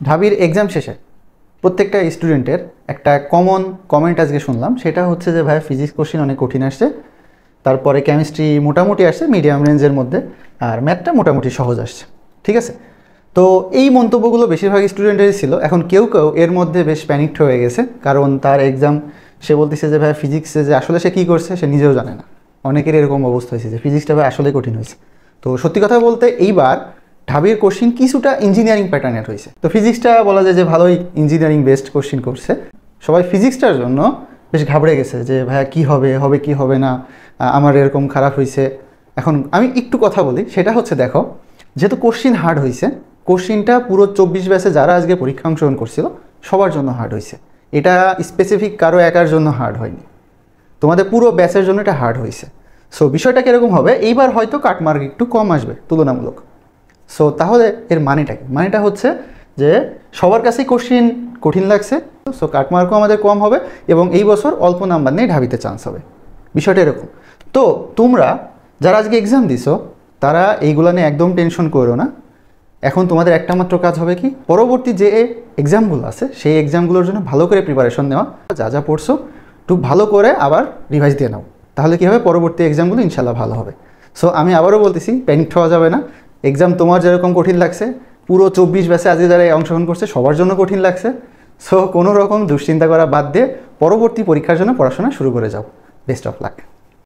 ঢাবির exam শেষে প্রত্যেকটা স্টুডেন্টের একটা কমন কমেন্ট আজকে শুনলাম, সেটা হচ্ছে যে ভাই ফিজিক্স কোশ্চেন অনেক কঠিন আসছে, তারপরে কেমিস্ট্রি মোটামুটি আসছে মিডিয়াম রেঞ্জের মধ্যে, আর ম্যাথটা মোটামুটি সহজ আসছে। ঠিক আছে, তো এই মন্তব্যগুলো বেশিরভাগ স্টুডেন্টেরই ছিল। এখন কেউ কেউ এর মধ্যে বেশ প্যানিকড হয়ে গেছে, কারণ তার এক্সাম সে বলতেছে যে ভাই ফিজিক্সে যে আসলে সে কী করছে সে নিজেও জানে না। অনেকের এরকম অবস্থা হয়েছে যে ফিজিক্সটা ভাই আসলে কঠিন হয়েছে। তো সত্যি কথা বলতে এইবার ঢাবির কোশ্চিন কিছুটা ইঞ্জিনিয়ারিং প্যাটার্নের হয়েছে। তো ফিজিক্সটা বলা যায় যে ভালোই ইঞ্জিনিয়ারিং বেসড কোশ্চিন করছে। সবাই ফিজিক্সটার জন্য বেশ ঘাবড়ে গেছে যে ভাইয়া কী হবে, হবে কি হবে না, আমার এরকম খারাপ হয়েছে। এখন আমি একটু কথা বলি, সেটা হচ্ছে দেখো, যেহেতু কোশ্চিন হার্ড হয়েছে, কোশ্চিনটা পুরো 24 ব্যাচে যারা আজকে পরীক্ষা অংশগ্রহণ করছিল সবার জন্য হার্ড হয়েছে। এটা স্পেসিফিক কারো একার জন্য হার্ড হয়নি, তোমাদের পুরো ব্যাচের জন্য এটা হার্ড হয়েছে। সো বিষয়টা কীরকম হবে, এইবার হয়তো কাটমার্ক একটু কম আসবে তুলনামূলক। সো তাহলে এর মানেটা কি? মানেটা হচ্ছে যে সবার কাছেই কোশ্চিন কঠিন লাগছে, সো কাটমার্কও আমাদের কম হবে এবং এই বছর অল্প নাম্বার নিয়ে ঢাবিতে চান্স হবে। বিষয়টা এরকম। তো তোমরা যারা আজকে এক্সাম দিছো তারা এইগুলো নিয়ে একদম টেনশন করো না। এখন তোমাদের একটা মাত্র কাজ হবে কি, পরবর্তী যে এক্সামগুলো আছে সেই এক্সামগুলোর জন্য ভালো করে প্রিপারেশন নেওয়া। যা যা পড়ছো একটু ভালো করে আবার রিভাইজ দিয়ে নাও, তাহলে কী হবে, পরবর্তী এক্সামগুলো ইনশাল্লাহ ভালো হবে। সো আমি আবারও বলতেছি, প্যানিক হওয়া যাবে না। এক্সাম তোমার যেরকম কঠিন লাগছে, পুরো 24 ব্যাচে আজকে যারা অংশগ্রহণ করছে সবার জন্য কঠিন লাগছে। সো কোনো রকম দুশ্চিন্তা করা বাদ দিয়ে পরবর্তী পরীক্ষার জন্য পড়াশোনা শুরু করে যাও। Best of luck.